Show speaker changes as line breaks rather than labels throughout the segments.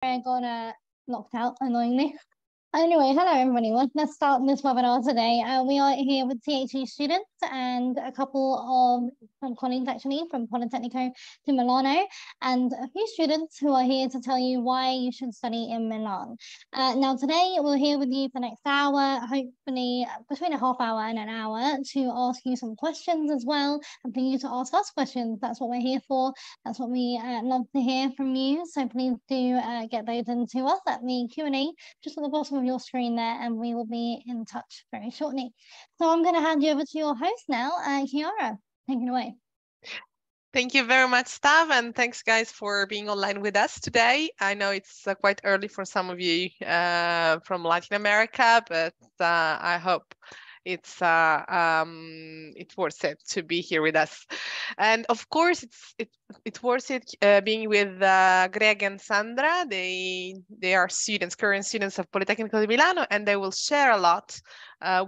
I got locked out, annoyingly. Anyway, hello everybody. Let's start this webinar today. We are here with PhD students and a couple of colleagues actually from Politecnico di Milano and a few students who are here to tell you why you should study in Milan. Now today we're here with you for the next hour, hopefully between a half hour and an hour, to ask you some questions as well and for you to ask us questions. That's what we're here for. That's what we love to hear from you. So please do get those into us at the Q&A just at the bottom of your screen there, and we will be in touch very shortly. So I'm going to hand you over to your host now, Chiara. Take it away.
Thank you very much, Stav, and thanks, guys, for being online with us today. I know it's quite early for some of you from Latin America, but I hope it's worth it to be here with us. And of course, it's worth it being with Greg and Sandra. They are students, current students of Politecnico di Milano, and they will share a lot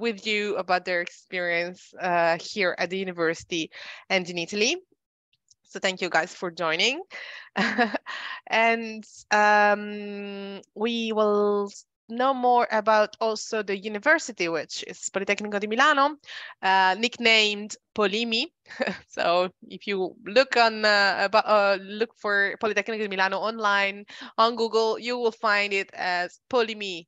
with you about their experience here at the university and in Italy. So thank you guys for joining. And we will know more about also the university, which is Politecnico di Milano, nicknamed Polimi. So if you look on look for Politecnico di Milano online on Google, you will find it as Polimi,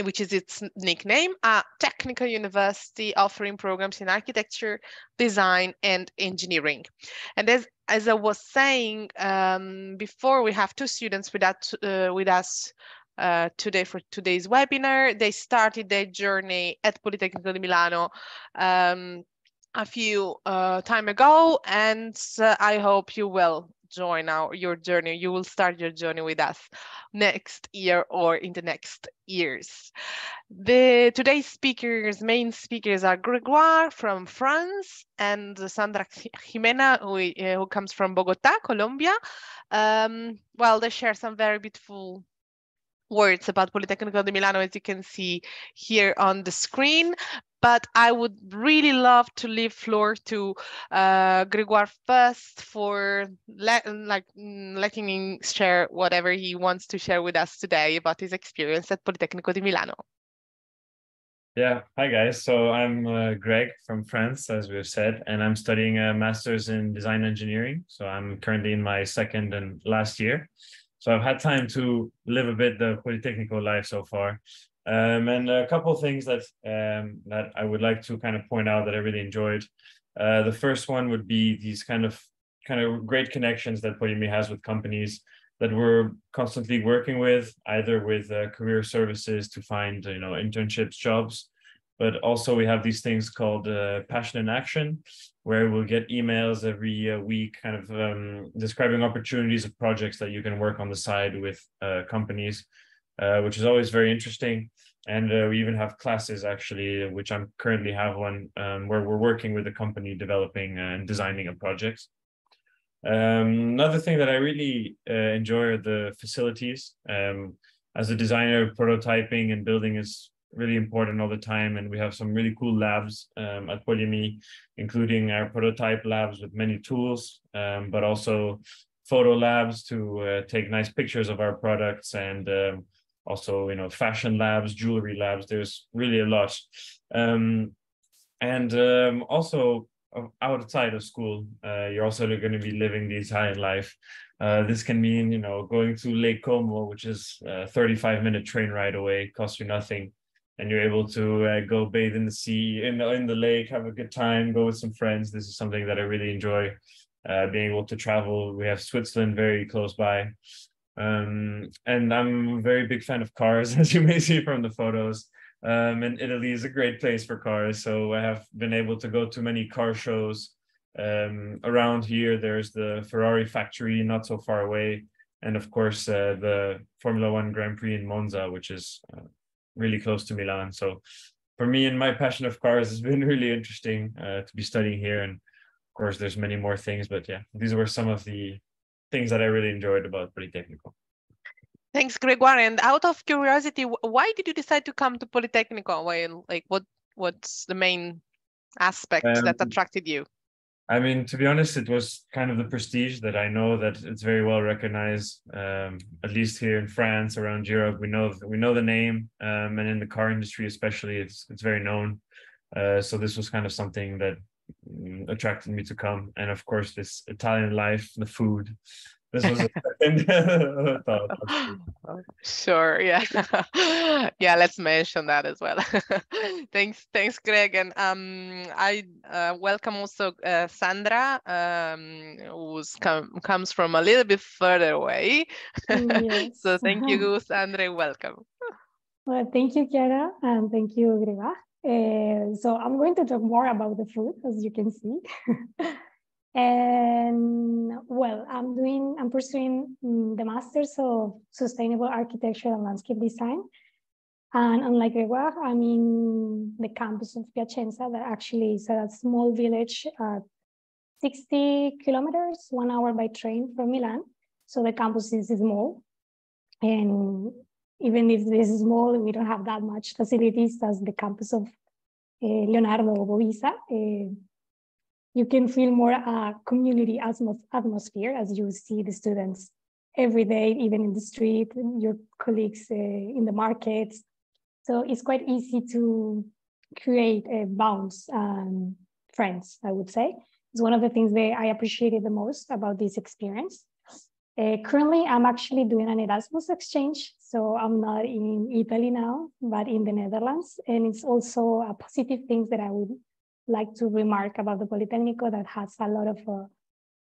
which is its nickname, a technical university offering programs in architecture, design, and engineering. And as I was saying before, we have two students with us today for today's webinar. They started their journey at Politecnico di Milano a few time ago, and I hope you will join your journey. You will start your journey with us next year or in the next years. Today's main speakers are Grégoire from France and Sandra Jimena, who comes from Bogota, Colombia. Well, they share some very beautiful words about Politecnico di Milano, as you can see here on the screen. But I would really love to leave floor to Grégoire first for letting him share whatever he wants to share with us today about his experience at Politecnico di Milano.
Yeah, hi guys. So I'm Greg from France, as we've said, and I'm studying a master's in design engineering. So I'm currently in my second and last year. So I've had time to live a bit the Politecnico life so far. And a couple of things that I would like to kind of point out that I really enjoyed. The first one would be these kind of great connections that Polimi has with companies that we're constantly working with, either with career services to find internships, jobs, but also we have these things called Passion in Action, where we'll get emails every week kind of describing opportunities of projects that you can work on the side with companies, which is always very interesting. And we even have classes actually, which I'm currently have one, where we're working with a company developing and designing a project. Another thing that I really enjoy are the facilities. As a designer, prototyping and building is really important all the time, and we have some really cool labs at Polimi, including our prototype labs with many tools, but also photo labs to take nice pictures of our products, and also fashion labs, jewelry labs. There's really a lot, also outside of school, you're also going to be living the Italian life. This can mean going to Lake Como, which is a 35-minute train ride away, costs you nothing, and you're able to go bathe in the sea, in the lake, have a good time, go with some friends. This is something that I really enjoy, being able to travel. We have Switzerland very close by, and I'm a very big fan of cars, as you may see from the photos. And Italy is a great place for cars, so I have been able to go to many car shows around here. There's the Ferrari factory not so far away, and of course the Formula One Grand Prix in Monza, which is really close to Milan. So for me, and my passion of cars has been really interesting to be studying here, and of course there's many more things, but yeah, these were some of the things that I really enjoyed about Politecnico.
Thanks, Grégoire. And out of curiosity, why did you decide to come to Politecnico? What's the main aspect that attracted you?
I mean, to be honest, it was kind of the prestige that I know that it's very well recognized, at least here in France, around Europe. We know the name, and in the car industry especially, it's very known. So this was kind of something that attracted me to come, and of course, this Italian life, the food. This was a second thought.
Sure, yeah. Yeah, let's mention that as well. Thanks, Greg. And I welcome also Sandra, who's comes from a little bit further away.
Yes.
So thank you, Sandra, welcome.
Well, thank you, Chiara, and thank you, Grega. So I'm going to talk more about the food, as you can see. And well, I'm pursuing the Masters of Sustainable Architecture and Landscape Design. And unlike Grégoire, I'm in the campus of Piacenza, that actually is a small village, 60 kilometers, 1 hour by train from Milan. So the campus is small. And even if this is small, we don't have that much facilities as the campus of Leonardo Bovisa. You can feel more a community atmosphere as you see the students every day, even in the street, your colleagues in the markets. So it's quite easy to create bonds and friends, I would say. It's one of the things that I appreciated the most about this experience. Currently, I'm actually doing an Erasmus exchange. So I'm not in Italy now, but in the Netherlands. And it's also a positive thing that I would like to remark about the Politecnico, that has a lot of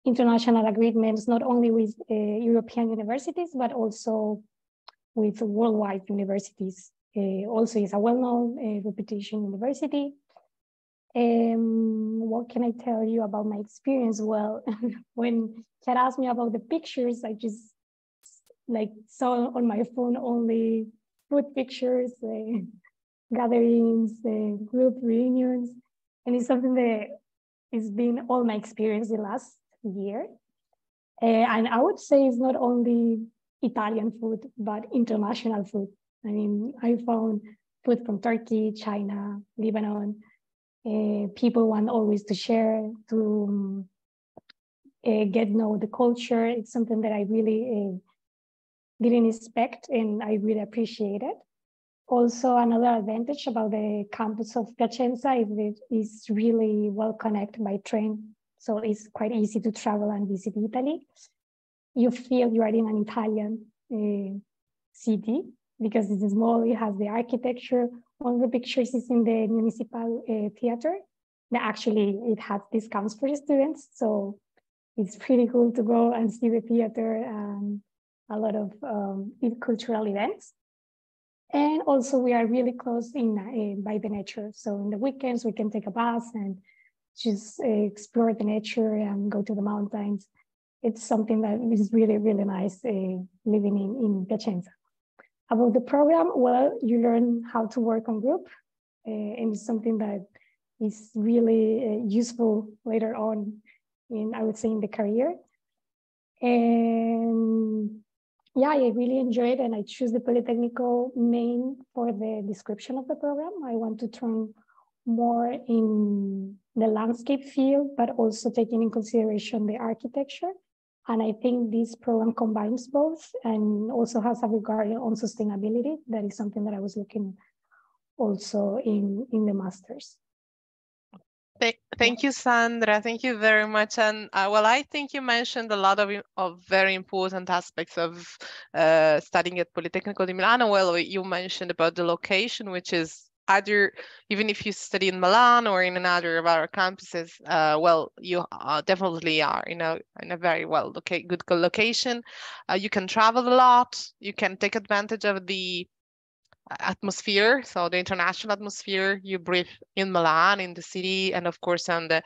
international agreements, not only with European universities, but also with worldwide universities. Also is a well-known reputation university. What can I tell you about my experience? Well, when Kat asked me about the pictures, I just saw on my phone only food pictures, gatherings, group reunions. And it's something that has been all my experience the last year. And I would say it's not only Italian food, but international food. I mean, I found food from Turkey, China, Lebanon. People want always to share, to get to know the culture. It's something that I really didn't expect, and I really appreciate it. Also, another advantage about the campus of Piacenza is that it's really well connected by train. So it's quite easy to travel and visit Italy. You feel you are in an Italian city because it's small, it has the architecture. One of the pictures is in the municipal theater. That actually, it has discounts for the students. So it's pretty cool to go and see the theater and a lot of cultural events. And also we are really close by the nature. So in the weekends, we can take a bus and just explore the nature and go to the mountains. It's something that is really, really nice living in Piacenza. About the program, well, you learn how to work on group, and it's something that is really useful later on I would say, in the career. And yeah, I really enjoyed it, and I choose the Politecnico main for the description of the program. I want to turn more in the landscape field, but also taking in consideration the architecture. And I think this program combines both and also has a regard on sustainability. That is something that I was looking also in the master's.
Thank you, Sandra. Thank you very much. And well, I think you mentioned a lot of very important aspects of studying at Politecnico di Milano. Well, you mentioned about the location, which is either, even if you study in Milan or in another of our campuses, well, you definitely are in a very good location. You can travel a lot. You can take advantage of the atmosphere, so the international atmosphere you breathe in Milan, in the city, and of course on the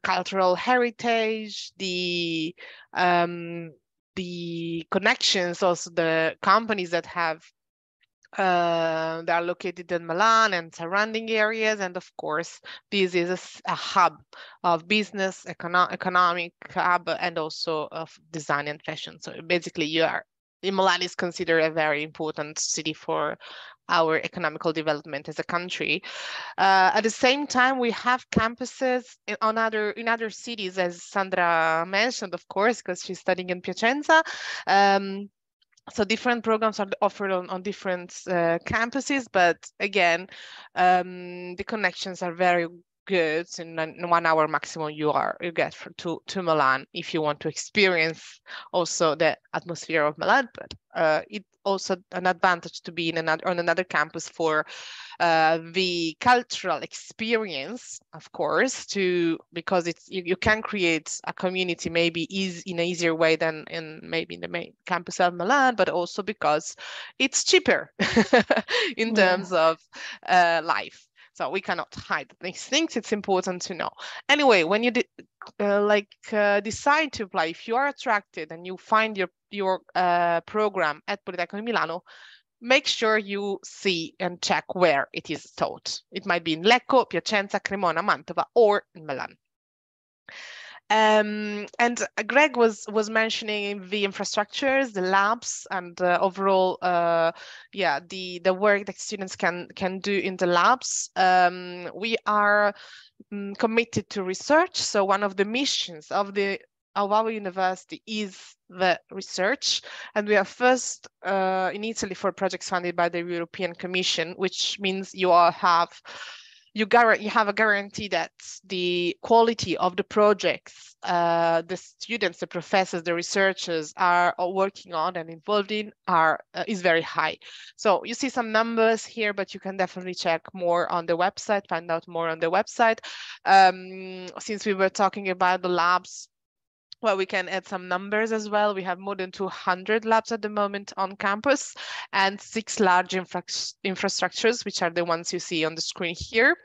cultural heritage, the connections, also the companies that have they are located in Milan and surrounding areas, and of course this is a hub of business, economic hub, and also of design and fashion. So basically you are Milan is considered a very important city for our economical development as a country. At the same time, we have campuses in other cities, as Sandra mentioned, of course, because she's studying in Piacenza. So different programs are offered on different campuses, but again, the connections are very good. In 1 hour maximum, you get to Milan if you want to experience also the atmosphere of Milan. But it's also an advantage to be on another campus for the cultural experience, of course, because you can create a community maybe in an easier way than maybe in the main campus of Milan, but also because it's cheaper in terms of life. So we cannot hide these things. It's important to know. Anyway, when you decide to apply, if you are attracted and you find your program at Politecnico di Milano, make sure you see and check where it is taught. It might be in Lecco, Piacenza, Cremona, Mantova, or in Milan. And Greg was mentioning the infrastructures, the labs, and overall, the work that students can do in the labs. We are committed to research. So one of the missions of our university is the research, and we are first in Italy for projects funded by the European Commission, which means you have a guarantee that the quality of the projects the students, the professors, the researchers are working on and involved in is very high. So you see some numbers here, but you can definitely check more on the website, find out more on the website. Since we were talking about the labs, well, we can add some numbers as well. We have more than 200 labs at the moment on campus and 6 large infrastructures, which are the ones you see on the screen here.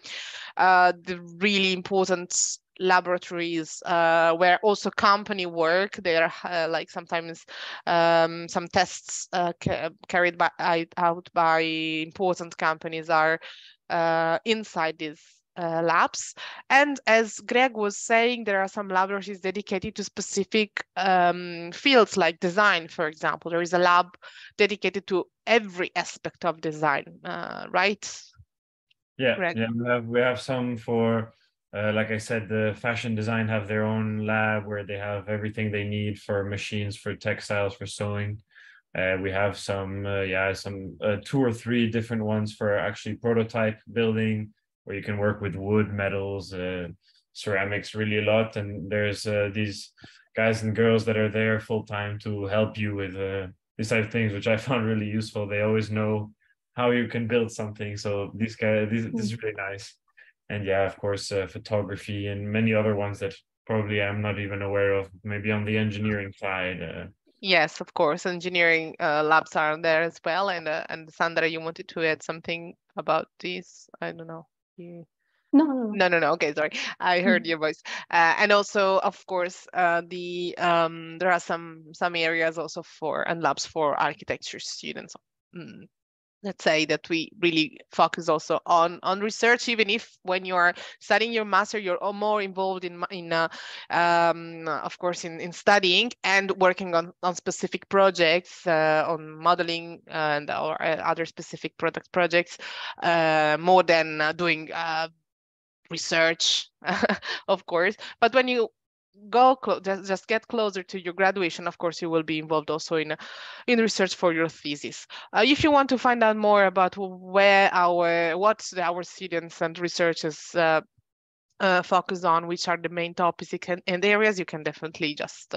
The really important laboratories where also company work. There are like sometimes some tests carried out by important companies are inside these labs. And as Greg was saying, there are some laboratories dedicated to specific fields like design, for example. There is a lab dedicated to every aspect of design, right?
Yeah,
Greg?
yeah, we have some for, like I said, the fashion design have their own lab where they have everything they need for machines, for textiles, for sewing. We have some 2 or 3 different ones for actually prototype building, where you can work with wood, metals, ceramics, really a lot. And there's these guys and girls that are there full time to help you with these type of things, which I found really useful. They always know how you can build something. So these guys, this is really nice. And yeah, of course, photography and many other ones that probably I'm not even aware of, maybe on the engineering side.
Yes, of course, engineering labs are there as well. And Sandra, you wanted to add something about this? I don't know.
No.
Okay, sorry. I heard your voice. And also, of course, there are some areas also and labs for architecture students. Let's say that we really focus also on research, even if when you are studying your master, you're more involved of course, in studying and working on specific projects, on modeling or other specific product projects, more than doing research, of course. But when you go just get closer to your graduation, of course you will be involved also in research for your thesis. If you want to find out more about what our students and researchers focus on, which are the main topics and areas, you can definitely just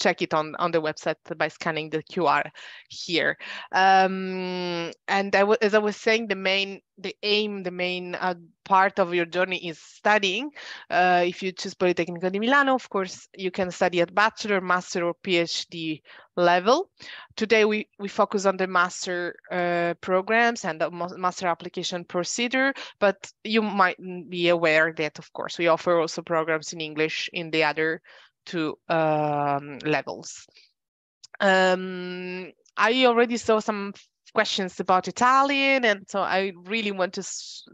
check it on the website by scanning the QR here. And as I was saying, the main part of your journey is studying. If you choose Politecnico di Milano, of course, you can study at bachelor, master, or PhD level. Today, we focus on the master programs and the master application procedure, but you might be aware that, of course, we offer also programs in English in the other 2 levels. I already saw some questions about Italian, and so I really want to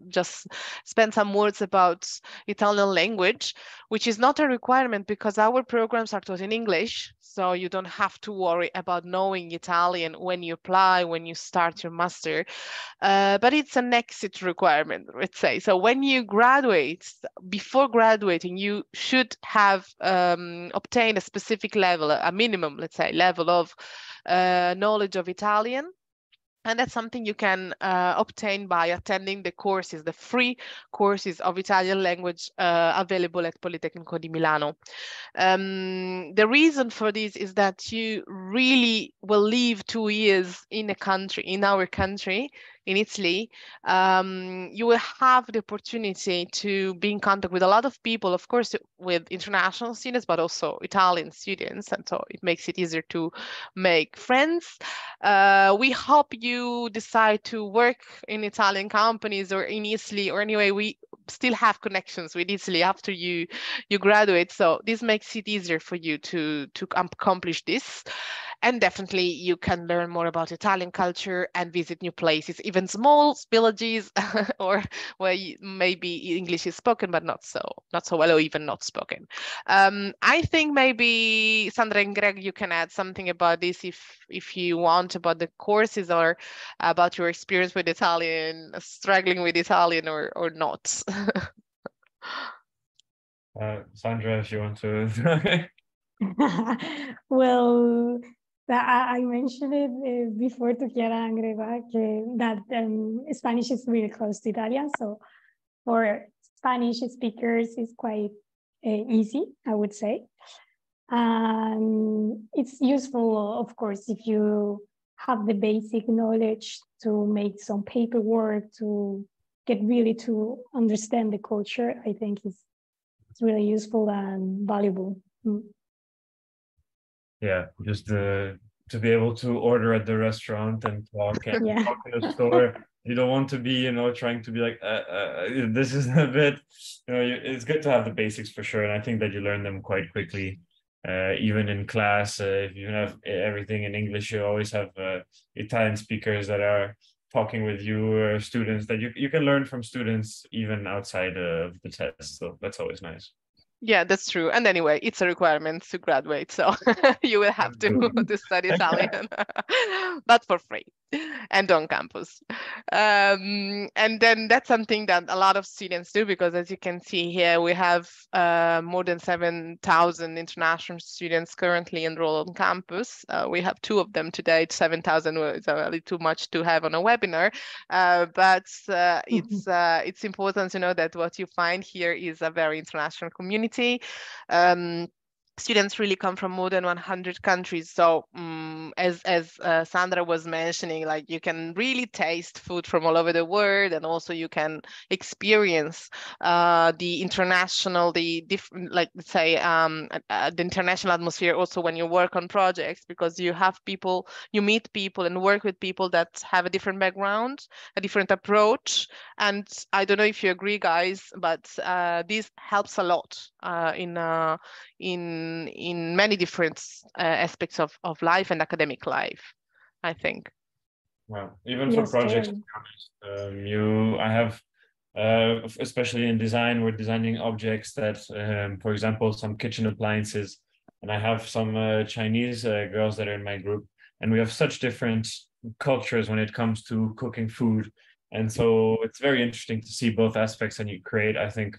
just spend some words about Italian language, which is not a requirement because our programs are taught in English, so you don't have to worry about knowing Italian when you apply, when you start your master, but it's an exit requirement, let's say. So when you graduate, before graduating, you should have obtained a specific level, a minimum, let's say, level of knowledge of Italian. And that's something you can obtain by attending the courses, the free courses of Italian language available at Politecnico di Milano. The reason for this is that you really will live 2 years in a country, in our country, in Italy. You will have the opportunity to be in contact with a lot of people, of course, with international students, but also Italian students. And so it makes it easier to make friends. We hope you decide to work in Italian companies or in Italy, or anyway, we still have connections with Italy after you graduate. So this makes it easier for you to accomplish this. And definitely you can learn more about Italian culture and visit new places, even small villages or where maybe English is spoken, but not so well, or even not spoken. I think maybe Sandra and Greg, you can add something about this if you want, about the courses or about your experience with Italian, struggling with Italian or not.
Sandra, if you want to.
Well, I mentioned it before to Chiara and Grega that Spanish is really close to Italian. So for Spanish speakers, it's quite easy, I would say. And it's useful, of course, if you have the basic knowledge to make some paperwork, to get really to understand the culture. I think it's really useful and valuable.
Yeah, just to be able to order at the restaurant and talk in the store. You don't want to be, trying to be like, this is a bit, it's good to have the basics for sure. And I think that you learn them quite quickly. Even in class, if you have everything in English, you always have Italian speakers that are talking with you, or students that you can learn from students even outside of the test. So that's always nice.
Yeah, that's true. And anyway, it's a requirement to graduate, so you will have to study Italian, but for free and on campus. And then that's something that a lot of students do, because as you can see here, we have more than 7,000 international students currently enrolled on campus. We have 2 of them today. 7,000 is a little too much to have on a webinar, but it's important to know that what you find here is a very international community. Students really come from more than 100 countries. So as Sandra was mentioning, like, you can really taste food from all over the world, and also you can experience the international, the different, like, let's say, the international atmosphere also when you work on projects, because you meet people and work with people that have a different background, a different approach. And I don't know if you agree, guys, but this helps a lot in many different aspects of life and academic life, I think.
Well, even for projects, I have, especially in design, we're designing objects that, for example, some kitchen appliances, and I have some Chinese girls that are in my group, and we have such different cultures when it comes to cooking food. And so it's very interesting to see both aspects, and you create, I think,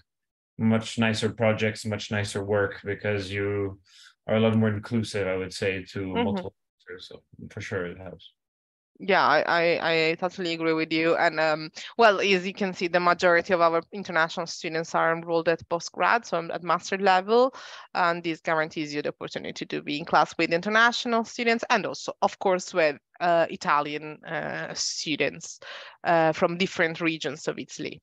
much nicer projects, much nicer work, because you are a lot more inclusive, I would say, to multiple cultures. So for sure it helps.
Yeah, I totally agree with you. And well, as you can see, the majority of our international students are enrolled at postgrad, so at master level, and this guarantees you the opportunity to be in class with international students, and also, of course, with Italian students from different regions of Italy.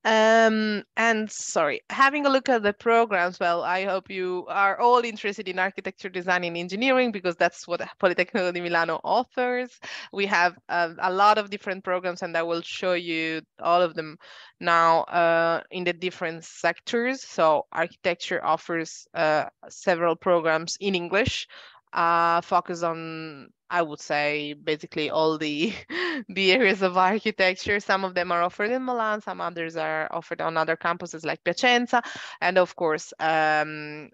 And sorry, having a look at the programs, well, I hope you are all interested in architecture, design, and engineering, because that's what Politecnico di Milano offers. We have a lot of different programs, and I will show you all of them now in the different sectors. So architecture offers several programs in English. focus on, I would say, basically all the the areas of architecture. Some of them are offered in Milan, some others are offered on other campuses like Piacenza, and of course, Mantova,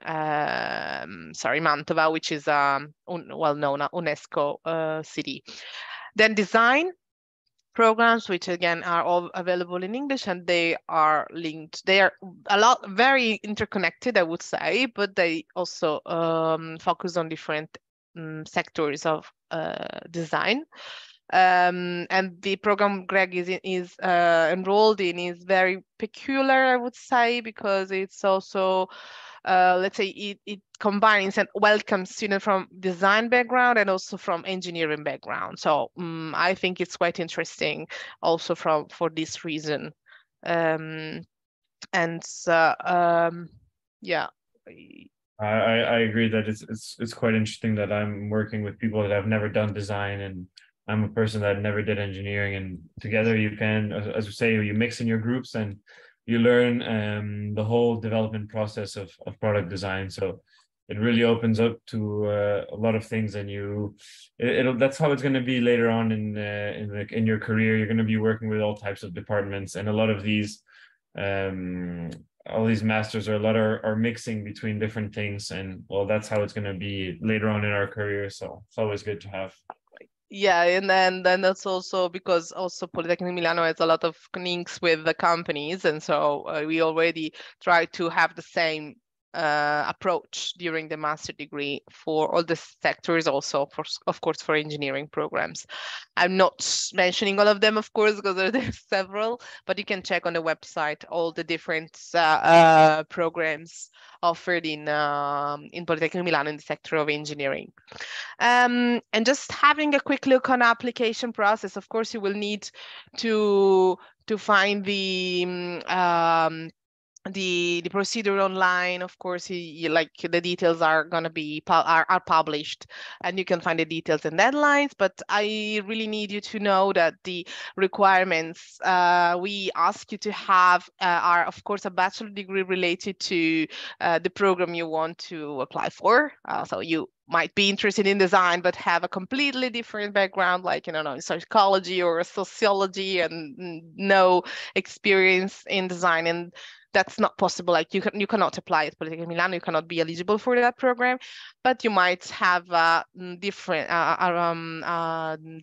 which is well-known UNESCO city. Then design programs, which again are all available in English, and they are linked. They are very interconnected, I would say, but they also focus on different sectors of design. And the program Greg is enrolled in is very peculiar, I would say, because it's also let's say it combines and welcomes students from design background and also from engineering background. So I think it's quite interesting also for this reason. Yeah.
I agree that it's quite interesting that I'm working with people that have never done design, and I'm a person that never did engineering, and together you can, as you say, you mix in your groups and you learn the whole development process of product design. So it really opens up to a lot of things, and that's how it's going to be later on in your career. You're going to be working with all types of departments, and a lot of these all these masters are mixing between different things, and well, that's how it's going to be later on in our career. So it's always good to have.
Yeah, and then that's also because also Politecnico di Milano has a lot of links with the companies, and so we already try to have the same approach during the master degree for all the sectors, also of course for engineering programs. I'm not mentioning all of them, of course, because there's several, but you can check on the website all the different programs offered in Politecnico di Milano in the sector of engineering. And just having a quick look on application process, of course, you will need to find the procedure online. Of course, like the details are gonna be are published, and you can find the details and deadlines. But I really need you to know that the requirements we ask you to have are, of course, a bachelor degree related to the program you want to apply for. So you might be interested in design but have a completely different background, like, you know, psychology or sociology, and no experience in design, and that's not possible. Like you cannot apply at Politecnico di Milano, you cannot be eligible for that program, but you might have a different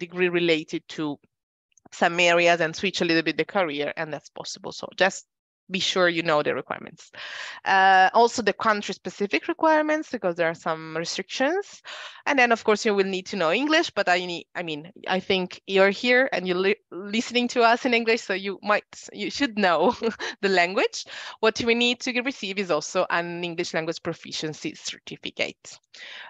degree related to some areas and switch a little bit the career, and that's possible. So just be sure you know the requirements. Also the country-specific requirements, because there are some restrictions. And then, of course, you will need to know English, but I think you're here and you're listening to us in English, so you should know the language. What we need to receive is also an English language proficiency certificate.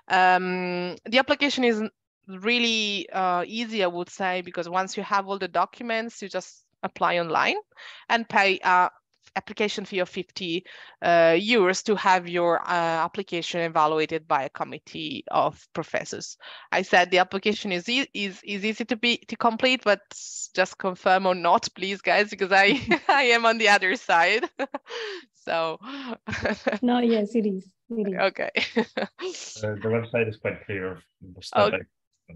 The application is really easy, I would say, because once you have all the documents, you just apply online and pay application fee of 50 euros to have your application evaluated by a committee of professors. I said the application is easy to complete, but just confirm or not, please, guys, because I am on the other side. So
no, yes, it is.
Okay.
The website is quite clear.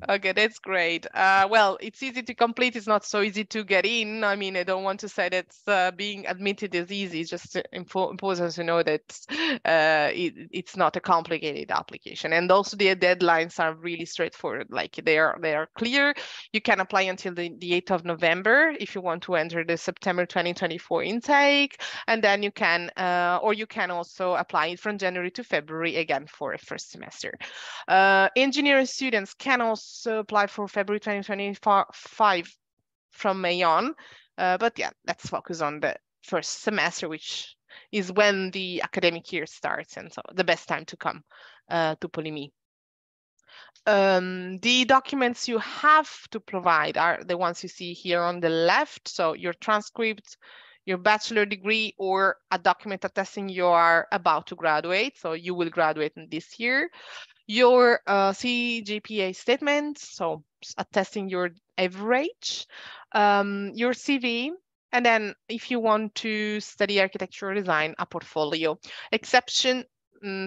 Okay, that's great. Well, it's easy to complete. It's not so easy to get in. I mean, I don't want to say that being admitted is easy. It's just important to know that it's not a complicated application. And also the deadlines are really straightforward. Like they are clear. You can apply until the 8th of November if you want to enter the September 2024 intake. And then you can, or you can also apply from January to February again for a first semester. Engineering students can also apply for February 2025 from May on. But yeah, let's focus on the first semester, which is when the academic year starts, and so the best time to come to Polimi. The documents you have to provide are the ones you see here on the left. So your transcript, your bachelor degree, or a document attesting you are about to graduate. So you will graduate in this year. Your CGPA statement, so attesting your average, your CV, and then if you want to study architecture or design, a portfolio. Exception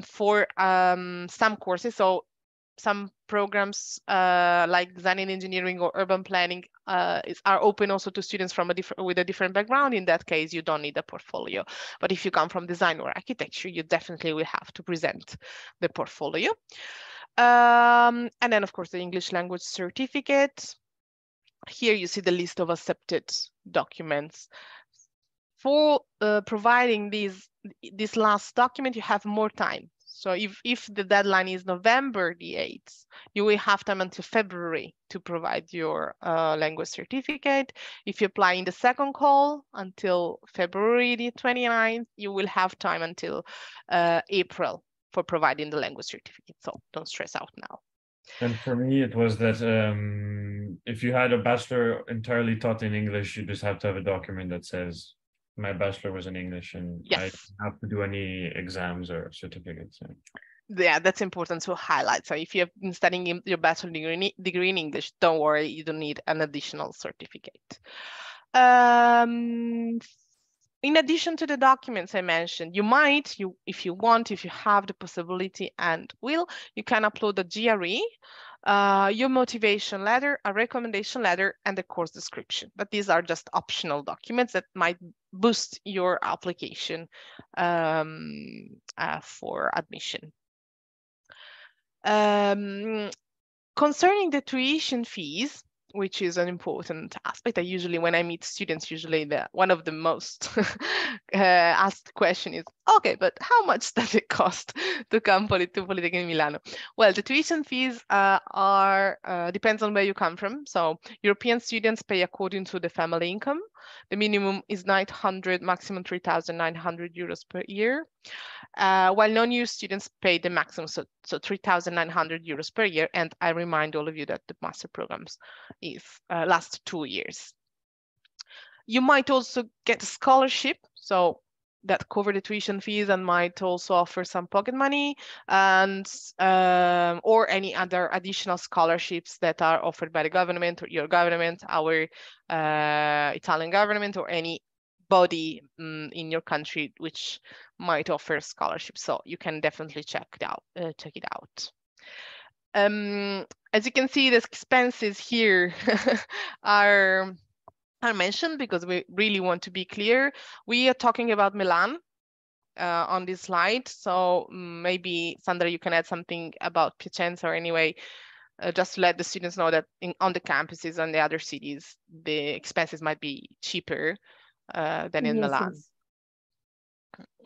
for some courses, so some programs like design and engineering or urban planning are open also to students from with a different background. In that case, you don't need a portfolio. But if you come from design or architecture, you definitely will have to present the portfolio. And then, of course, the English language certificate. Here you see the list of accepted documents. For providing this last document, you have more time. So if the deadline is November the 8th, you will have time until February to provide your language certificate. If you apply in the second call until February the 29th, you will have time until April for providing the language certificate. So don't stress out now.
And for me, it was that if you had a bachelor entirely taught in English, you just have to have a document that says my bachelor was in English, and
yes.
I don't have to do any exams or certificates.
Yeah, that's important to highlight. So if you have been studying your bachelor degree in English, don't worry, you don't need an additional certificate. In addition to the documents I mentioned, if you want, if you have the possibility and will, you can upload a GRE, your motivation letter, a recommendation letter, and the course description. But these are just optional documents that might boost your application for admission. Concerning the tuition fees, which is an important aspect, when I meet students, one of the most asked question is, okay, but how much does it cost to come to Politecnico di Milano? Well, the tuition fees depends on where you come from. So European students pay according to the family income. The minimum is 900, maximum 3,900 euros per year. While non-EU students pay the maximum, so 3,900 euros per year. And I remind all of you that the master programs last 2 years. You might also get a scholarship, so that cover the tuition fees and might also offer some pocket money and or any other additional scholarships that are offered by the government or your government, our Italian government, or any body in your country which might offer scholarships. So you can definitely check it out. As you can see, the expenses here are mentioned because we really want to be clear. We are talking about Milan on this slide. So maybe Sandra, you can add something about Piacenza, or anyway, just to let the students know that on the campuses and the other cities, the expenses might be cheaper than in Milan.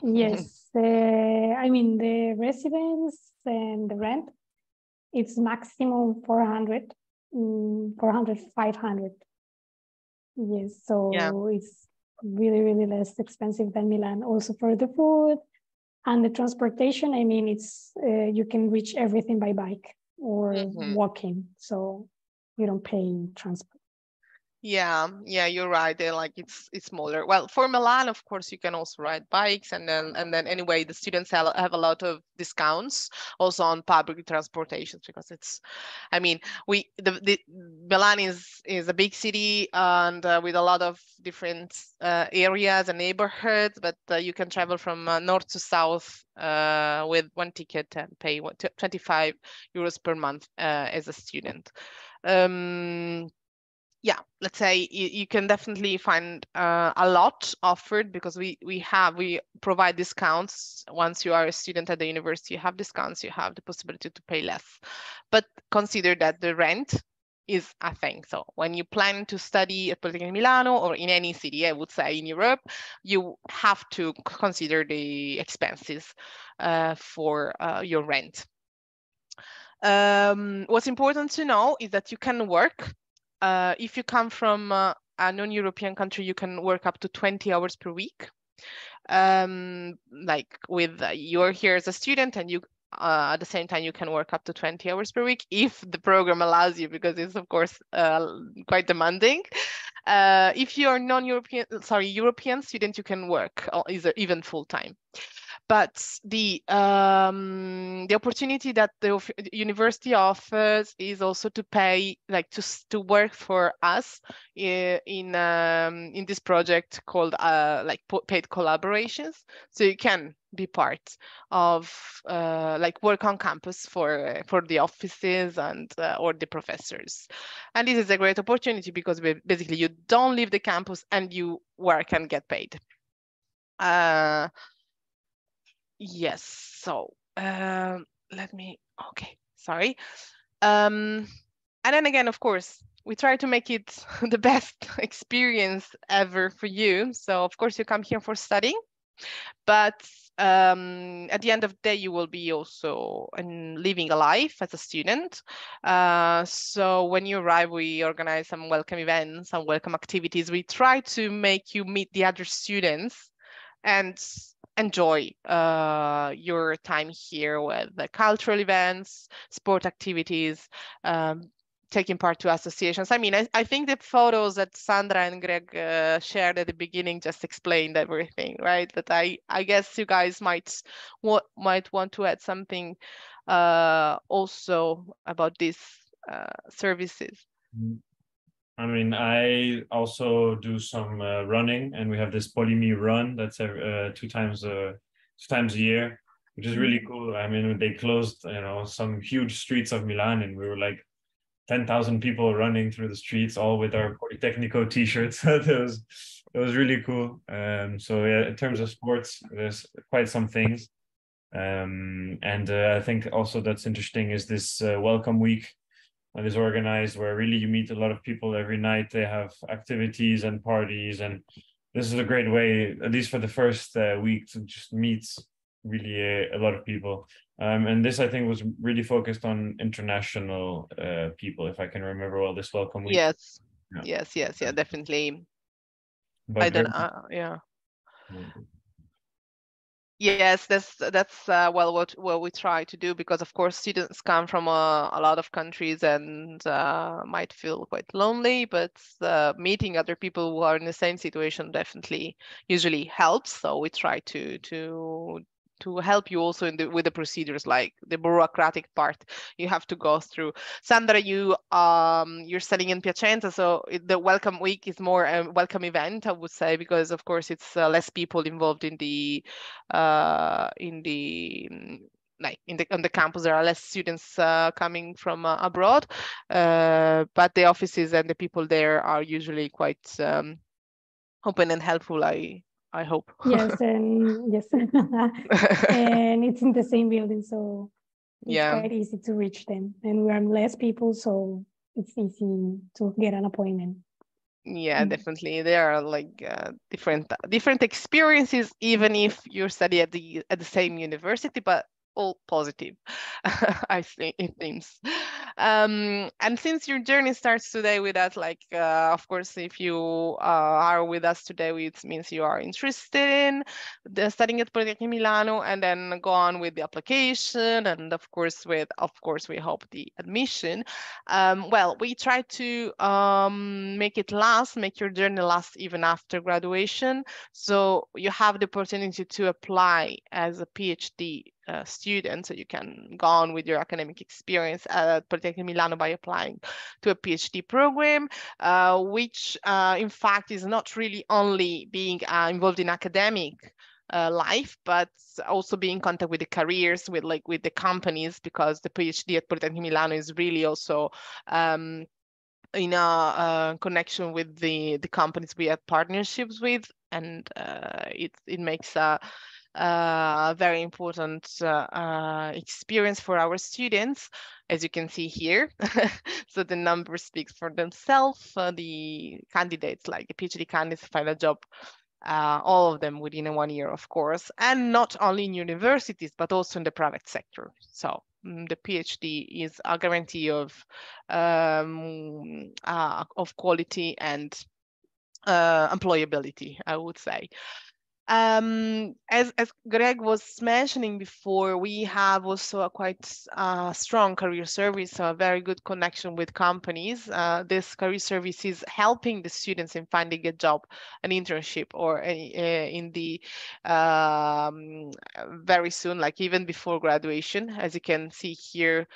Yes, I mean, the residence and the rent, it's maximum 400, 500. Yes, so yeah. It's really, really less expensive than Milan. Also for the food and the transportation, I mean, it's you can reach everything by bike or walking, so you don't pay transport.
Yeah, you're right. It's smaller. Well, for Milan, of course, you can also ride bikes, and then anyway, the students have a lot of discounts also on public transportation, because Milan is a big city and with a lot of different areas and neighborhoods, but you can travel from north to south with one ticket and pay 25 euros per month as a student. Yeah, let's say you can definitely find a lot offered, because we provide discounts. Once you are a student at the university, you have discounts, you have the possibility to pay less. But consider that the rent is a thing. So when you plan to study at Politecnico di Milano, or in any city, I would say in Europe, you have to consider the expenses for your rent. What's important to know is that you can work. If you come from a non-European country, you can work up to 20 hours per week. You're here as a student, and you at the same time you can work up to 20 hours per week if the program allows you, because it's of course quite demanding. If you're European student, you can work even full time. but the opportunity that the university offers is also to pay, like to work for us in this project called like paid collaborations. So you can be part of like work on campus for the offices and or the professors. And this is a great opportunity because basically you don't leave the campus and you work and get paid. Yes, so let me, okay, sorry. And then again, of course, we try to make it the best experience ever for you. So of course you come here for studying, but at the end of the day, you will be also living a life as a student. So when you arrive, we organize some welcome events, some welcome activities. We try to make you meet the other students and enjoy your time here with the cultural events, sport activities, taking part to associations. I mean, I think the photos that Sandra and Greg shared at the beginning just explained everything, right? But I guess you guys might want to add something also about these services.
I mean, I also do some running, and we have this Polimi run that's two times a year, which is really cool. I mean, they closed, some huge streets of Milan, and we were like 10,000 people running through the streets, all with our Politecnico t-shirts. It was really cool. So yeah, in terms of sports, there's quite some things. And I think also that's interesting is this welcome week that is organized, where really you meet a lot of people every night. They have activities and parties, and this is a great way, at least for the first week, to just meet really a lot of people. And this, I think, was really focused on international people, if I can remember well, this welcome week.
Yes, yeah. yes, definitely. But I don't, yeah. Yes, that's well what we try to do, because of course students come from a lot of countries and might feel quite lonely, but meeting other people who are in the same situation definitely usually helps. So we try to help you also with the procedures, like the bureaucratic part you have to go through. Sandra, you're studying in Piacenza, so the welcome week is more a welcome event, I would say, because of course it's less people involved on the campus. There are less students coming from abroad, but the offices and the people there are usually quite open and helpful, I hope.
Yes, and yes, and it's in the same building, so it's quite easy to reach them. And we are less people, so it's easy to get an appointment.
Yeah, definitely. There are like different experiences, even if you study at the same university, but all positive. I think it seems. And since your journey starts today with us, like of course, if you are with us today, it means you are interested in studying at Politecnico di Milano, and then go on with the application, and of course we hope the admission. Well, we try to make your journey last even after graduation. So you have the opportunity to apply as a PhD student, so you can go on with your academic experience at Politecnico di Milano by applying to a PhD program, which in fact is not really only being involved in academic life, but also be in contact with the careers, with the companies, because the PhD at Politecnico di Milano is really also in a connection with the companies we have partnerships with, and it makes a very important experience for our students, as you can see here. So the numbers speak for themselves. The candidates, like the PhD candidates, find a job, all of them within 1 year, of course, and not only in universities, but also in the private sector. So the PhD is a guarantee of quality and employability, I would say. As Greg was mentioning before, we have also a quite strong career service, so a very good connection with companies. This career service is helping the students in finding a job, an internship, or in the very soon, like even before graduation. As you can see here,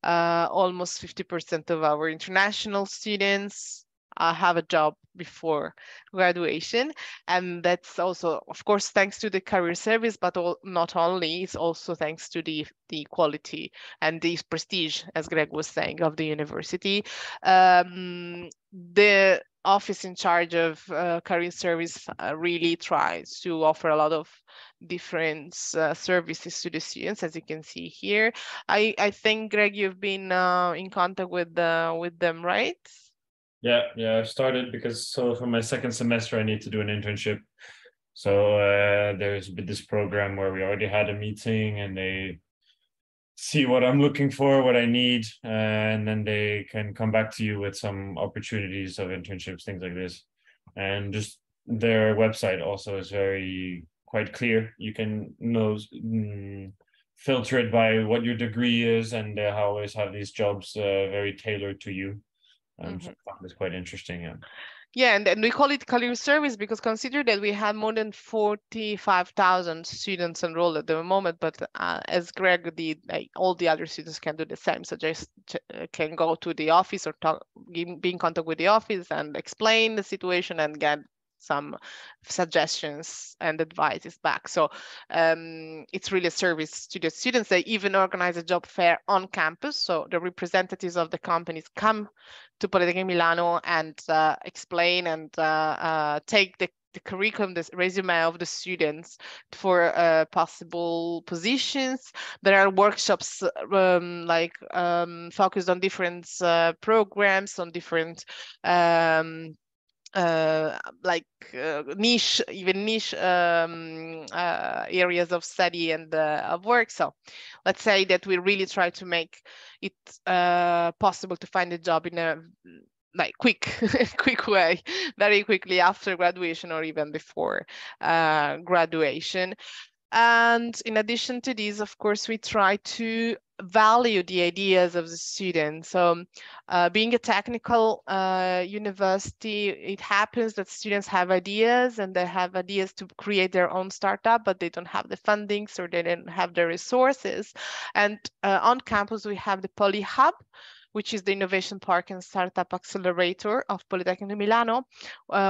almost 50% of our international students have a job before graduation, and that's also, of course, thanks to the career service, but not only, it's also thanks to the quality and the prestige, as Greg was saying, of the university. The office in charge of career service really tries to offer a lot of different services to the students, as you can see here. I think, Greg, you've been in contact with them, right?
Yeah, I've started because for my second semester I need to do an internship. So there's been this program where we already had a meeting and they see what I'm looking for, what I need, and then they can come back to you with some opportunities of internships, things like this. And just their website also is quite clear. You can filter it by what your degree is, and they always have these jobs very tailored to you. So I found this quite interesting.
Yeah, and we call it career service because consider that we have more than 45,000 students enrolled at the moment, but as Greg did, all the other students can do the same. So just can go to the office or be in contact with the office and explain the situation and get some suggestions and advices back. So it's really a service to the students. They even organize a job fair on campus. So the representatives of the companies come to Politecnico di Milano and explain and take the curriculum, the resume of the students for possible positions. There are workshops focused on different programs, on different niche areas of study and of work. So let's say that we really try to make it possible to find a job in a quick way, very quickly after graduation or even before graduation. And in addition to this, of course, we try to value the ideas of the students. So being a technical university, it happens that students have ideas and they have ideas to create their own startup, but they don't have the fundings or they don't have the resources. And on campus, we have the Poly Hub, which is the Innovation Park and Startup Accelerator of Politecnico di Milano,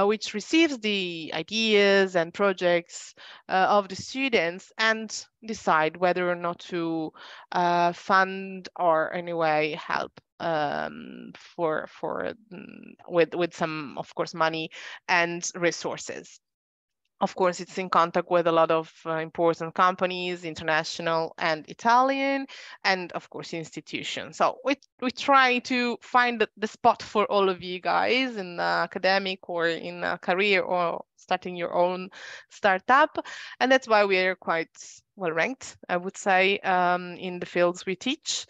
which receives the ideas and projects of the students and decide whether or not to fund or anyway help with some, of course, money and resources. Of course, it's in contact with a lot of important companies, international and Italian, and of course, institutions. So we try to find the spot for all of you guys in academic or in a career or starting your own startup. And that's why we are quite well ranked, I would say, in the fields we teach.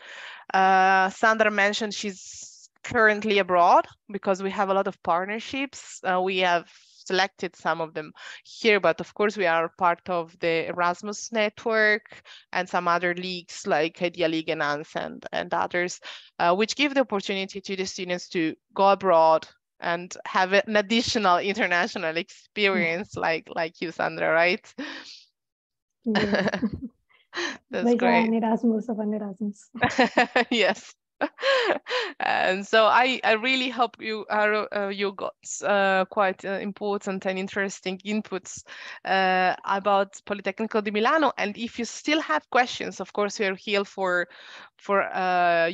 Sandra mentioned she's currently abroad because we have a lot of partnerships. We have selected some of them here, but of course we are part of the Erasmus network and some other leagues like Idea League and ANS and others, which give the opportunity to the students to go abroad and have an additional international experience like you, Sandra, right?
Yeah.
That's
like
great.
an Erasmus of an Erasmus.
Yes. And so I really hope you got quite important and interesting inputs about Politecnico di Milano. And if you still have questions, of course, we are here for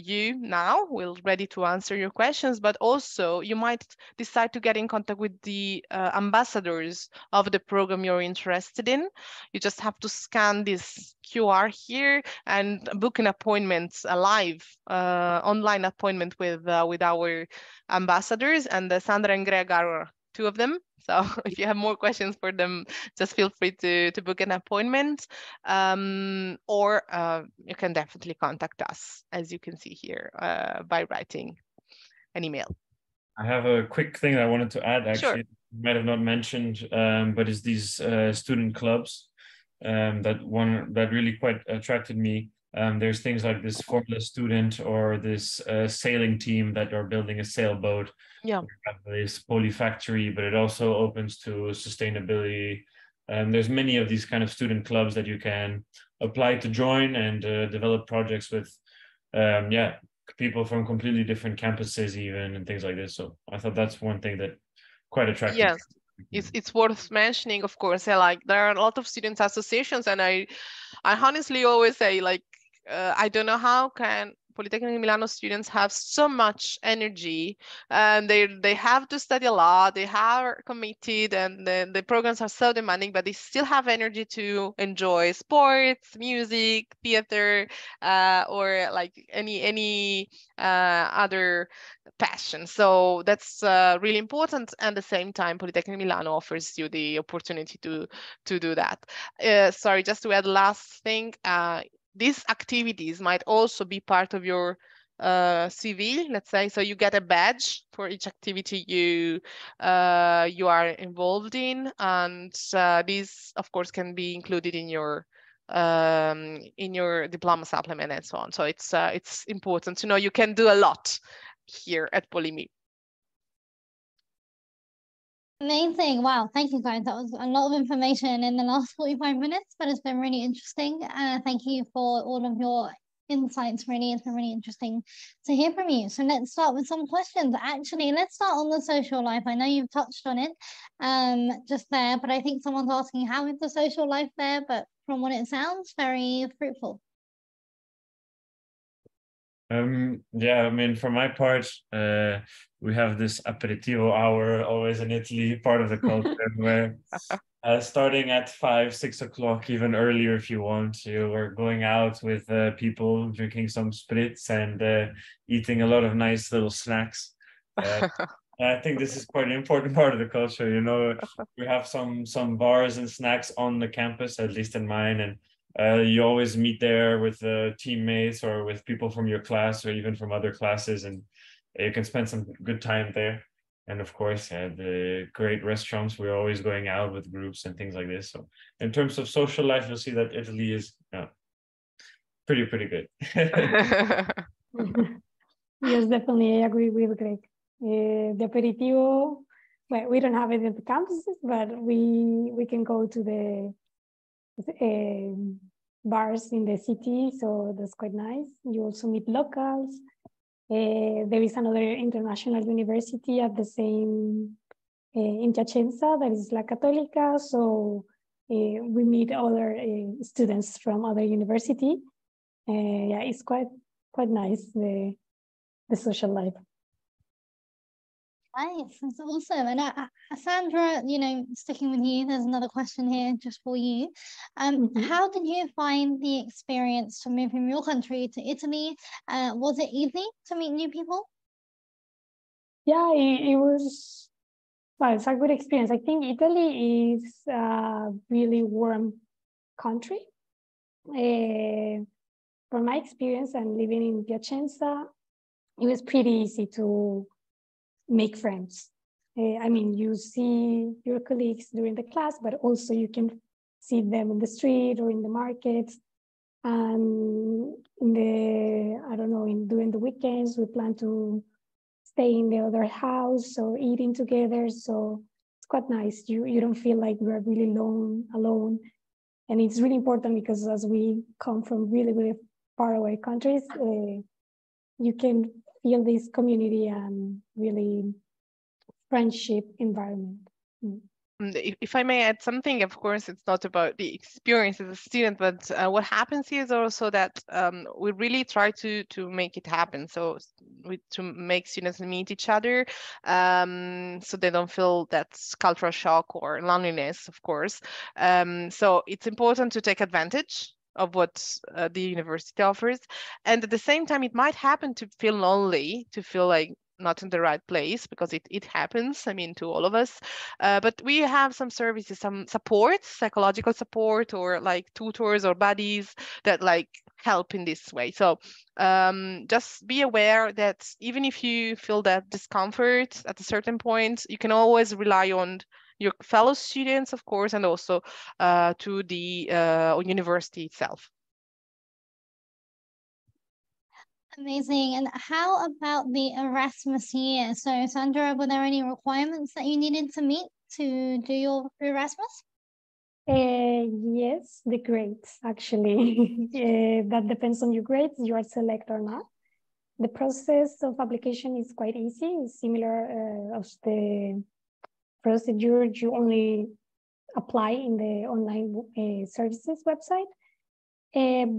you now. We're ready to answer your questions, but also you might decide to get in contact with the ambassadors of the program you're interested in. You just have to scan this QR here and book an appointment, a live online appointment with our ambassadors, and Sandra and Greg are two of them. So if you have more questions for them, just feel free to book an appointment, or you can definitely contact us, as you can see here, by writing an email.
I have a quick thing I wanted to add, actually.
Sure.
might have not mentioned, but it's these student clubs that really quite attracted me. There's things like this Formula Student or this sailing team that are building a sailboat.
Yeah.
We have this Poly Factory, but it also opens to sustainability. There's many of these kind of student clubs that you can apply to join and develop projects with, people from completely different campuses even and things like this. So I thought that's one thing that quite attractive.
Yes, it's worth mentioning, of course. Like there are a lot of students associations, and I honestly always say, like, I don't know how can Politecnico di Milano students have so much energy, and they have to study a lot, they are committed, and the programs are so demanding, but they still have energy to enjoy sports, music, theater, or like any other passion. So that's really important. And at the same time, Politecnico di Milano offers you the opportunity to do that. Sorry, just to add last thing, these activities might also be part of your CV, let's say. So you get a badge for each activity you are involved in, and these, of course, can be included in your diploma supplement and so on. So it's important to know you can do a lot here at Polimi.
Amazing. Wow. Thank you, guys. That was a lot of information in the last 45 minutes, but it's been really interesting. Thank you for all of your insights. Really, it's been really interesting to hear from you. So let's start with some questions. Actually, let's start on the social life. I know you've touched on it just there, but I think someone's asking, how is the social life there? But from what it sounds, very fruitful.
Yeah, I mean, for my part, we have this aperitivo hour always in Italy, part of the culture, where starting at 5, 6 o'clock, even earlier if you want, you are going out with people, drinking some spritz and eating a lot of nice little snacks. I think this is quite an important part of the culture. You know, we have some bars and snacks on the campus, at least in mine, and you always meet there with teammates or with people from your class or even from other classes, and you can spend some good time there. And of course, the great restaurants, we're always going out with groups and things like this. So in terms of social life, you'll see that Italy is pretty good.
Yes, definitely. I agree with Greg. The aperitivo, well, we don't have it at the campuses, but we can go to the bars in the city, so that's quite nice. You also meet locals. There is another international university at the same in Piacenza, that is La Católica, so we meet other students from other university. Yeah, it's quite nice, the social life.
Nice, that's awesome. And Sandra, you know, sticking with you, there's another question here just for you. How did you find the experience to move from your country to Italy? Was it easy to meet new people?
Yeah, it was, well, it's a good experience. I think Italy is a really warm country. From my experience and living in Piacenza, it was pretty easy to make friends. I mean, you see your colleagues during the class, but also you can see them in the street or in the market. And during the weekends, we plan to stay in the other house or eating together. So it's quite nice. You don't feel like you are really alone. And it's really important because as we come from really, really far away countries, you can feel this community and really friendship environment.
If I may add something, of course, it's not about the experience as a student, but what happens here is also that we really try to make it happen. So to make students meet each other, so they don't feel that cultural shock or loneliness, of course. So it's important to take advantage of what the university offers. And at the same time, it might happen to feel lonely, to feel like not in the right place, because it happens, I mean, to all of us. But we have some services, some support, psychological support, or like tutors or buddies that like help in this way. So just be aware that even if you feel that discomfort at a certain point, you can always rely on your fellow students, of course, and also to the university itself.
Amazing. And how about the Erasmus year? So Sandra, were there any requirements that you needed to meet to do your Erasmus?
Yes, the grades actually. That depends on your grades, you are select or not. The process of application is quite easy. It's similar of the procedure. You only apply in the online services website.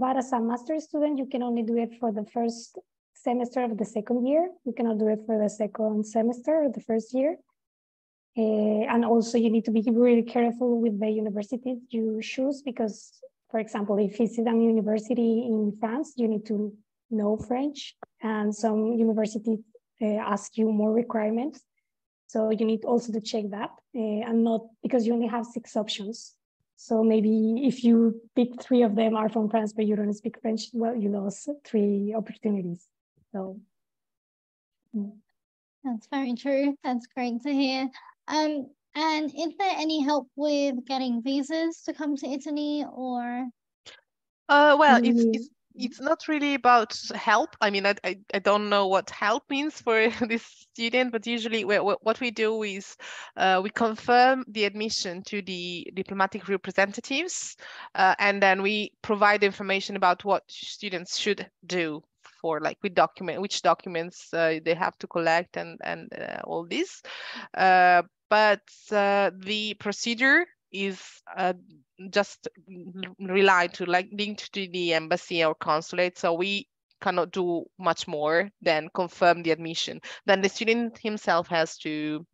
But as a master's student, you can only do it for the first semester of the second year. You cannot do it for the second semester or the first year. And also you need to be really careful with the universities you choose because, for example, if it's an university in France, you need to know French, and some universities ask you more requirements. So you need also to check that, and not because you only have 6 options. So maybe if you pick 3 of them are from France, but you don't speak French, well, you lost 3 opportunities. So.
That's very true. That's great to hear. And is there any help with getting visas to come to Italy, or?
Well, it's not really about help. I mean, I don't know what help means for this student, but usually what we do is we confirm the admission to the diplomatic representatives, and then we provide information about what students should do for like which documents they have to collect and all this. But the procedure is just rely to like linked to the embassy or consulate, so we cannot do much more than confirm the admission. Then the student himself has to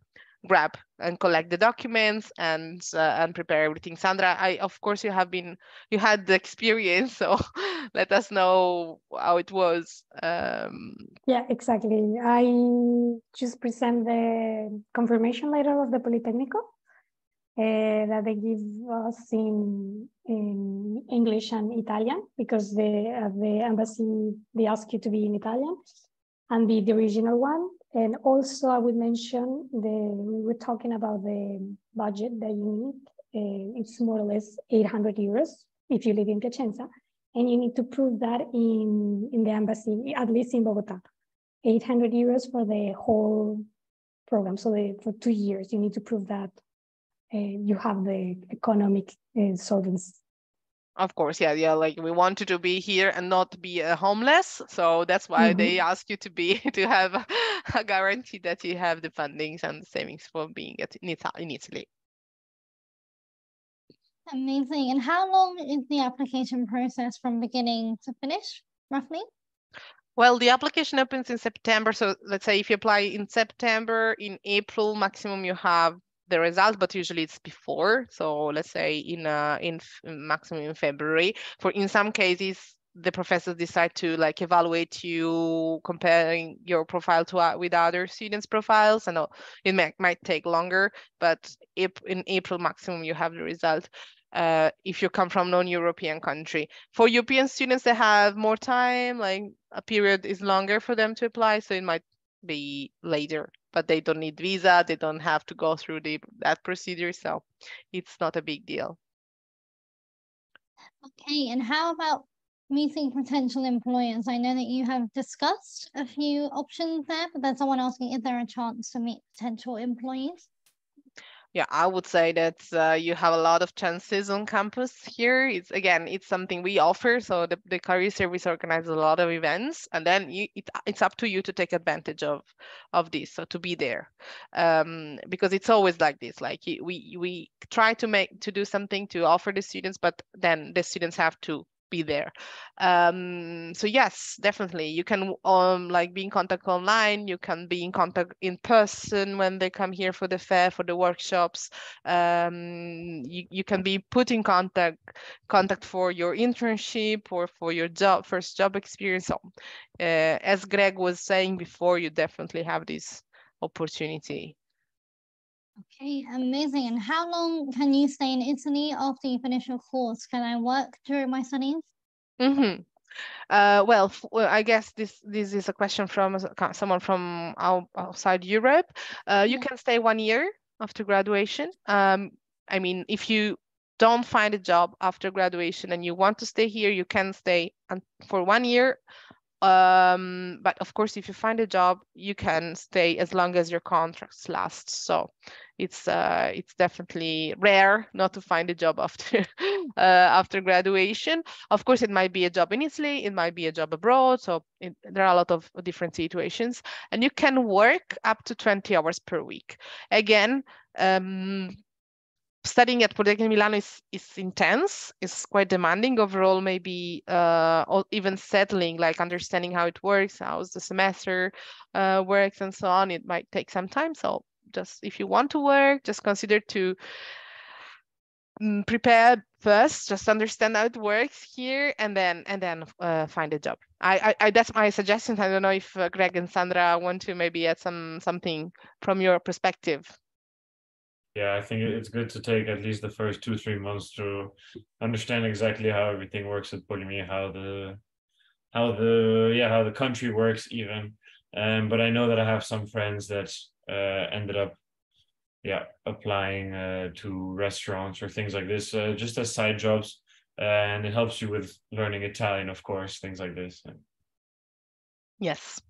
grab and collect the documents and prepare everything. Sandra, of course you had the experience, so let us know how it was.
Yeah, exactly. I just present the confirmation letter of the Politecnico that they give us in English and Italian, because the embassy, they ask you to be in Italian, and the original one. And also I would mention we were talking about the budget that you need. It's more or less 800 euros if you live in Piacenza, and you need to prove that in the embassy, at least in Bogota. 800 euros for the whole program. So for 2 years, you need to prove that you have the economic solvency.
Of course, yeah. Like we wanted to be here and not be homeless, so that's why they ask you to have a guarantee that you have the fundings and the savings for being in Italy.
Amazing. And how long is the application process from beginning to finish, roughly?
Well, the application opens in September, so let's say if you apply in September, in April maximum you have the result, but usually it's before. So let's say in maximum in February. In some cases, the professors decide to like evaluate you comparing your profile to with other students' profiles, and it might take longer, but in April maximum you have the result. If you come from non-European country. For European students, they have more time, like a period is longer for them to apply, so it might be later, but they don't need visa, they don't have to go through that procedure, so it's not a big deal.
Okay, and how about meeting potential employers? I know that you have discussed a few options there, but there's someone asking, is there a chance to meet potential employees?
Yeah, I would say that you have a lot of chances on campus here. It's something we offer. So the career service organizes a lot of events, and then it's up to you to take advantage of this, so to be there, because it's always like this. Like we try to do something to offer the students, but then the students have to be there. So yes, definitely you can like be in contact online, you can be in contact in person when they come here for the fair, for the workshops. You can be put in contact for your internship or for your first job experience. So as Greg was saying before, you definitely have this opportunity.
Okay, amazing. And how long can you stay in Italy after you finish your course? Can I work during my studies?
Well, I guess this is a question from someone from outside Europe. You can stay 1 year after graduation. I mean, if you don't find a job after graduation and you want to stay here, you can stay for 1 year. But of course, if you find a job, you can stay as long as your contracts last. So it's definitely rare not to find a job after after graduation. Of course, it might be a job in Italy, it might be a job abroad. So there are a lot of different situations, and you can work up to 20 hours per week. Again, studying at Politecnico di Milano is intense, is quite demanding overall, maybe or even settling, like understanding how it works, how the semester works and so on. It might take some time. So just if you want to work, just consider to prepare first, just understand how it works here, and then find a job. I that's my suggestion. I don't know if Greg and Sandra want to maybe add something from your perspective.
Yeah, I think it's good to take at least the first 2-3 months to understand exactly how everything works at Polimi, how the country works even. But I know that I have some friends that ended up applying to restaurants or things like this, just as side jobs, and it helps you with learning Italian, of course, things like this.
Yes.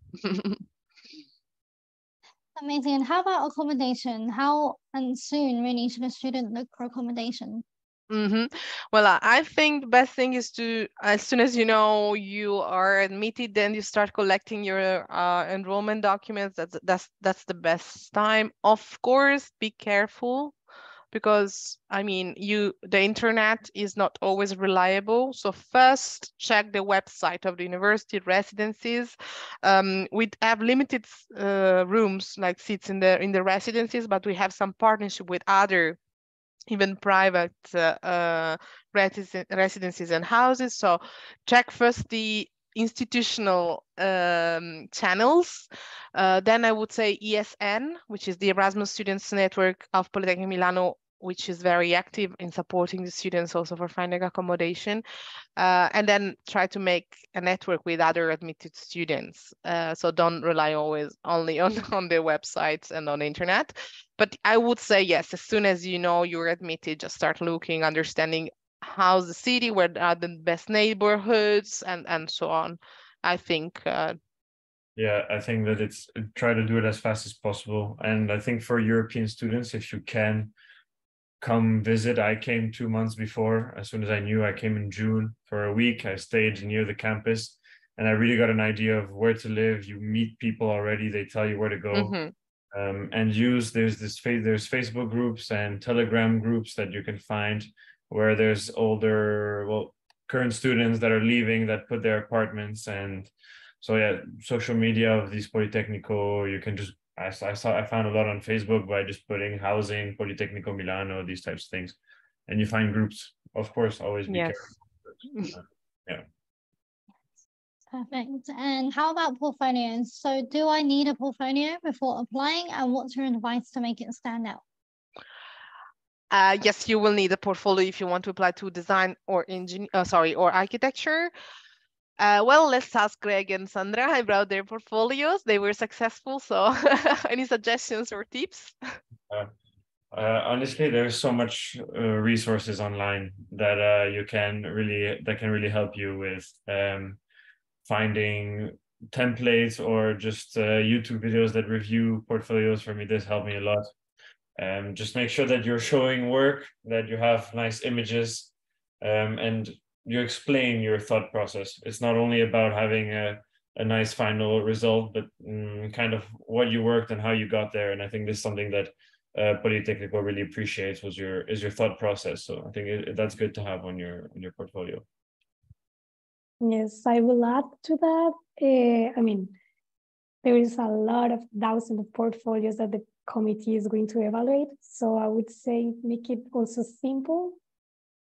Amazing. And how about accommodation? How and soon really should a student look for accommodation?
Well, I think the best thing is to, as soon as you know you are admitted, then you start collecting your enrollment documents. That's the best time. Of course, be careful, because I mean, the internet is not always reliable. So first, check the website of the university residencies. We have limited rooms, like seats in the residencies, but we have some partnership with other even private residencies and houses. So check first the institutional channels. Then I would say ESN, which is the Erasmus Students Network of Politecnico Milano, which is very active in supporting the students also for finding accommodation. And then try to make a network with other admitted students. So don't rely always only on their websites and on the internet. But I would say, yes, as soon as you know you're admitted, just start looking, understanding how's the city, where are the best neighborhoods, and so on. I think.
Yeah, I think that it's try to do it as fast as possible. And I think for European students, if you can come visit, I came 2 months before. As soon as I knew, I came in June for a week. I stayed near the campus, and I really got an idea of where to live. You meet people already, they tell you where to go. And there's Facebook groups and Telegram groups that you can find where there's current students that are leaving that put their apartments. And so yeah, social media of these Politecnico, you can just I found a lot on Facebook by just putting housing, Politecnico Milano, these types of things, and you find groups. Of course, always be careful. Yeah.
Perfect. And how about portfolios? So do I need a portfolio before applying, and what's your advice to make it stand out?
Yes, you will need a portfolio if you want to apply to design or or architecture. Well, let's ask Greg and Sandra about their portfolios. They were successful, so any suggestions or tips?
Honestly, there's so much resources online that can really help you with finding templates or just YouTube videos that review portfolios. For me, this helped me a lot. Just make sure that you're showing work, that you have nice images, and you explain your thought process. It's not only about having a nice final result, but kind of what you worked and how you got there. And I think this is something that Politecnico really appreciates is your thought process. So I think that's good to have on your portfolio.
Yes, I will add to that. I mean, there is a lot of thousands of portfolios that the committee is going to evaluate. So I would say make it also simple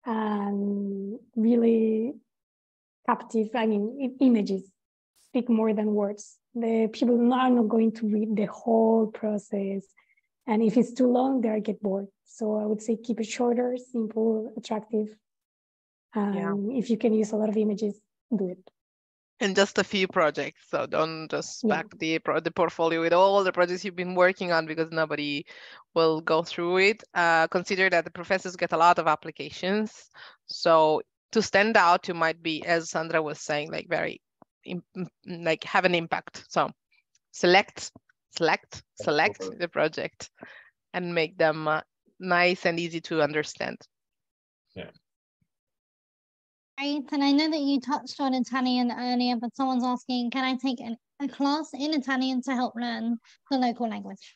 and really captive. I mean, images speak more than words. The people are not going to read the whole process. And if it's too long, they get bored. So I would say keep it shorter, simple, attractive. If you can use a lot of images, do it.
and just a few projects. So don't just pack the portfolio with all the projects you've been working on, because nobody will go through it. Consider that the professors get a lot of applications. So to stand out, you might be, as Sandra was saying, like like have an impact. So select the project and make them nice and easy to understand.
Yeah.
Great. And I know that you touched on Italian earlier, but someone's asking, can I take a class in Italian to help learn the local language?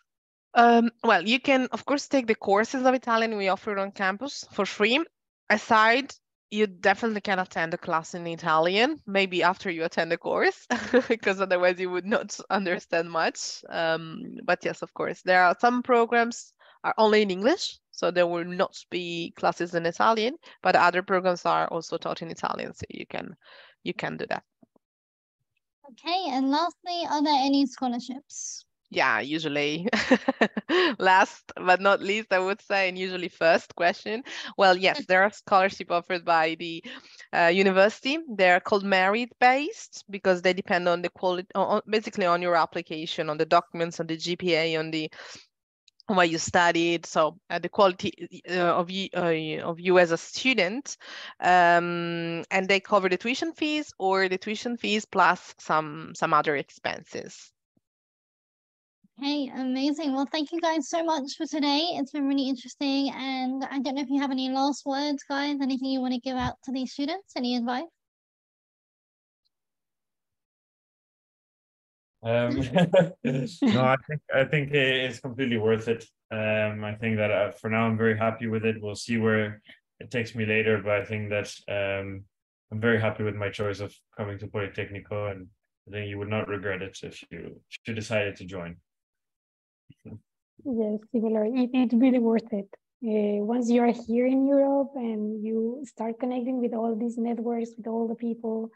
Well, you can, of course, take the courses of Italian we offer on campus for free. Aside, you definitely can attend a class in Italian, maybe after you attend the course, because otherwise you would not understand much. But yes, of course, there are some programs are only in English, so there will not be classes in Italian, but other programs are also taught in Italian, so you can do that.
Okay, and lastly, are there any scholarships?
Yeah, usually last but not least, I would say, and usually first question. Well, yes, there are scholarships offered by the university. They're called merit-based because they depend on the quality, basically on your application, on the documents, on the GPA, on what you studied, so the quality of you as a student, and they cover the tuition fees or the tuition fees plus some other expenses.
Okay, amazing. Well, thank you guys so much for today. It's been really interesting. And I don't know if you have any last words, guys, anything you want to give out to these students, any advice?
No, I think it's completely worth it. I think that for now I'm very happy with it. We'll see where it takes me later, but I think that I'm very happy with my choice of coming to Politecnico, and I think you would not regret it if you decided to join.
Yes, similar. It's really worth it. Once you are here in Europe and you start connecting with all these networks, with all the people,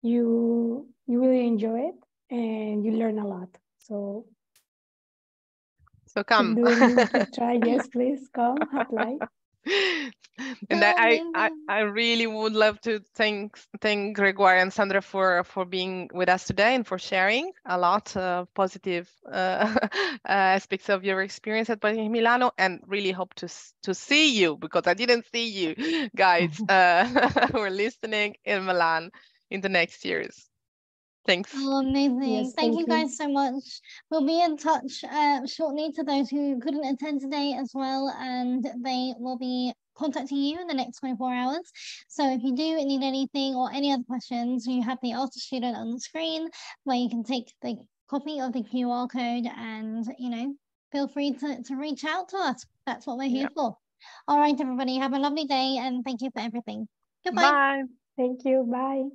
you really enjoy it and you learn a lot. So
come.
Try. Yes, please come apply.
And I really would love to thank Gregoire and Sandra for being with us today and for sharing a lot of positive aspects of your experience at Politecnico Milano, and really hope to see you, because I didn't see you guys who are listening in Milan in the next years. Thanks.
Oh, amazing.
Yes,
thank you guys so much. We'll be in touch shortly to those who couldn't attend today as well, and they will be contacting you in the next 24 hours. So if you do need anything or any other questions, you have the Ask a Student on the screen, where you can take the copy of the QR code and, feel free to reach out to us. That's what we're here for. All right, everybody, have a lovely day, and thank you for everything. Goodbye.
Bye.
Thank you. Bye.